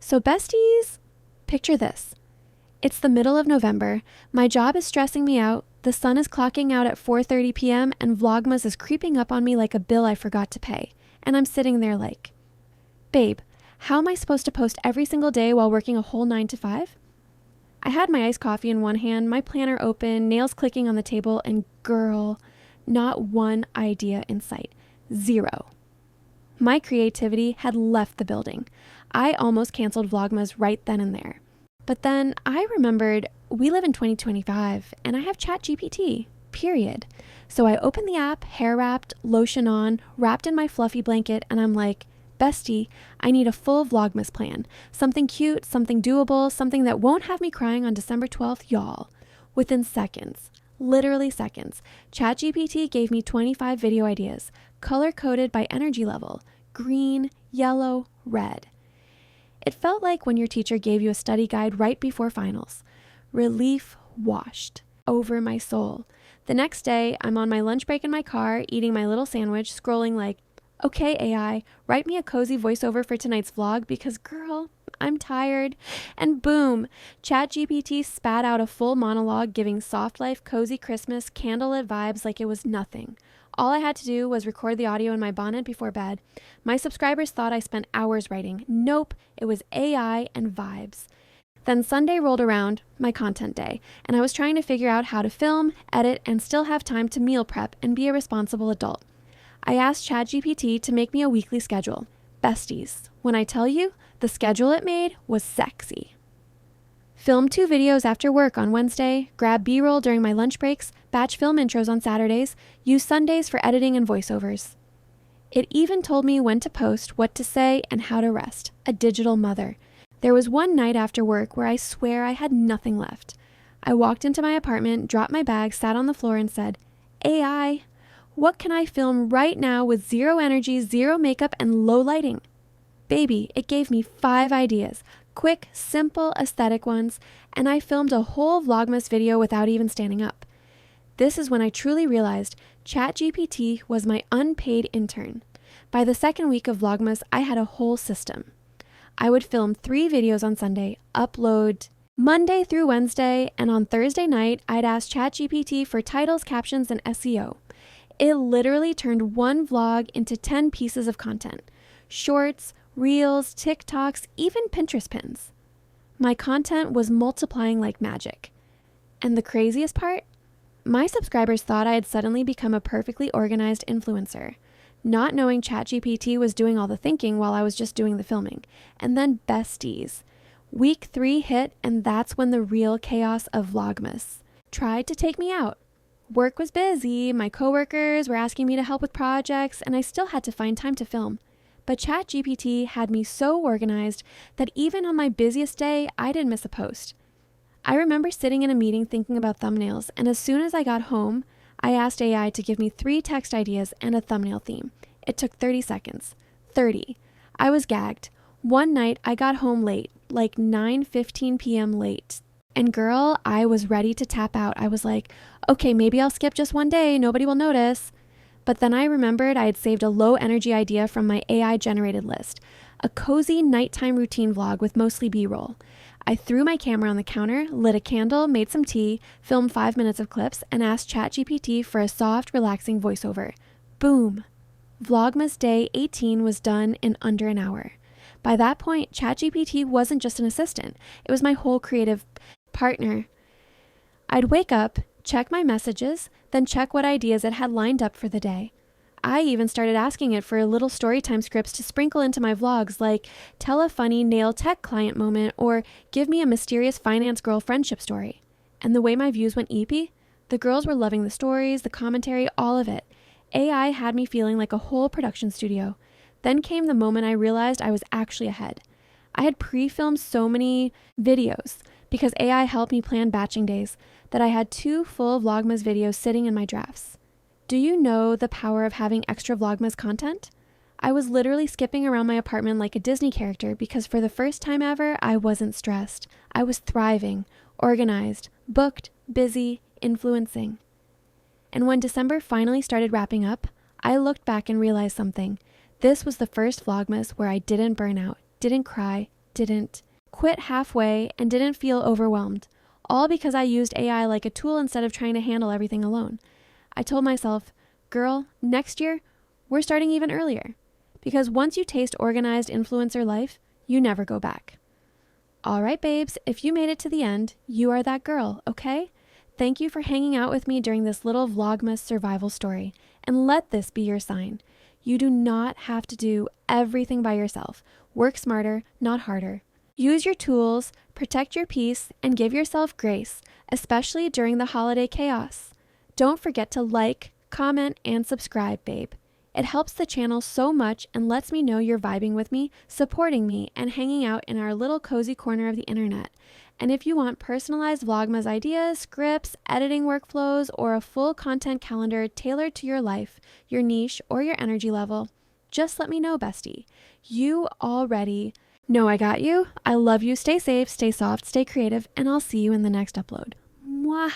So besties, picture this. It's the middle of November. My job is stressing me out. The sun is clocking out at 4:30 p.m. and Vlogmas is creeping up on me like a bill I forgot to pay. And I'm sitting there like, babe, how am I supposed to post every single day while working a whole 9 to 5? I had my iced coffee in one hand, my planner open, nails clicking on the table, and girl, not one idea in sight. Zero. My creativity had left the building. I almost canceled Vlogmas right then and there. But then I remembered we live in 2025 and I have ChatGPT, period. So I opened the app, hair wrapped, lotion on, wrapped in my fluffy blanket, and I'm like, bestie, I need a full Vlogmas plan. Something cute, something doable, something that won't have me crying on December 12th, y'all. Within seconds, literally seconds, ChatGPT gave me 25 video ideas, color-coded by energy level, green, yellow, red. It felt like when your teacher gave you a study guide right before finals. Relief washed over my soul. The next day, I'm on my lunch break in my car, eating my little sandwich, scrolling like, okay, AI, write me a cozy voiceover for tonight's vlog because, girl, I'm tired. And boom, ChatGPT spat out a full monologue giving soft life, cozy Christmas, candlelit vibes like it was nothing. All I had to do was record the audio in my bonnet before bed. My subscribers thought I spent hours writing. Nope, it was AI and vibes. Then Sunday rolled around, my content day, and I was trying to figure out how to film, edit, and still have time to meal prep and be a responsible adult. I asked ChatGPT to make me a weekly schedule. Besties, when I tell you, the schedule it made was sexy. Film 2 videos after work on Wednesday, grab B-roll during my lunch breaks, batch film intros on Saturdays, use Sundays for editing and voiceovers. It even told me when to post, what to say, and how to rest. A digital mother. There was one night after work where I swear I had nothing left. I walked into my apartment, dropped my bag, sat on the floor, and said, AI, what can I film right now with zero energy, zero makeup, and low lighting? Baby, it gave me 5 ideas. Quick, simple, aesthetic ones, and I filmed a whole Vlogmas video without even standing up. This is when I truly realized ChatGPT was my unpaid intern. By the second week of Vlogmas, I had a whole system. I would film 3 videos on Sunday, upload Monday through Wednesday, and on Thursday night, I'd ask ChatGPT for titles, captions, and SEO. It literally turned one vlog into 10 pieces of content. Shorts, Reels, TikToks, even Pinterest pins. My content was multiplying like magic. And the craziest part? My subscribers thought I had suddenly become a perfectly organized influencer, not knowing ChatGPT was doing all the thinking while I was just doing the filming. And then besties. Week 3 hit, and that's when the real chaos of Vlogmas tried to take me out. Work was busy, my coworkers were asking me to help with projects, and I still had to find time to film. But ChatGPT had me so organized that even on my busiest day, I didn't miss a post. I remember sitting in a meeting thinking about thumbnails, and as soon as I got home, I asked AI to give me 3 text ideas and a thumbnail theme. It took 30 seconds. 30. I was gagged. One night, I got home late, like 9:15 p.m. late. And girl, I was ready to tap out. I was like, okay, maybe I'll skip just one day. Nobody will notice. But then I remembered I had saved a low energy idea from my AI generated list, a cozy nighttime routine vlog with mostly B-roll. I threw my camera on the counter, lit a candle, made some tea, filmed 5 minutes of clips, and asked ChatGPT for a soft, relaxing voiceover. Boom. Vlogmas Day 18 was done in under an hour. By that point, ChatGPT wasn't just an assistant. It was my whole creative partner. I'd wake up, check my messages, then check what ideas it had lined up for the day. I even started asking it for little storytime scripts to sprinkle into my vlogs, like tell a funny nail tech client moment or give me a mysterious finance girl friendship story. And the way my views went eepy, the girls were loving the stories, the commentary, all of it. AI had me feeling like a whole production studio. Then came the moment I realized I was actually ahead. I had pre-filmed so many videos because AI helped me plan batching days that I had 2 full Vlogmas videos sitting in my drafts. Do you know the power of having extra Vlogmas content? I was literally skipping around my apartment like a Disney character because for the first time ever, I wasn't stressed. I was thriving, organized, booked, busy, influencing. And when December finally started wrapping up, I looked back and realized something. This was the first Vlogmas where I didn't burn out, didn't cry, didn't, quit halfway, and didn't feel overwhelmed, all because I used AI like a tool instead of trying to handle everything alone. I told myself, girl, next year, we're starting even earlier. Because once you taste organized influencer life, you never go back. All right, babes, if you made it to the end, you are that girl, okay? Thank you for hanging out with me during this little Vlogmas survival story, and let this be your sign. You do not have to do everything by yourself. Work smarter, not harder. Use your tools, protect your peace, and give yourself grace, especially during the holiday chaos. Don't forget to like, comment, and subscribe, babe. It helps the channel so much and lets me know you're vibing with me, supporting me, and hanging out in our little cozy corner of the internet. And if you want personalized Vlogmas ideas, scripts, editing workflows, or a full content calendar tailored to your life, your niche, or your energy level, just let me know, bestie. You already know I got you. I love you. Stay safe, stay soft, stay creative, and I'll see you in the next upload. Mwah!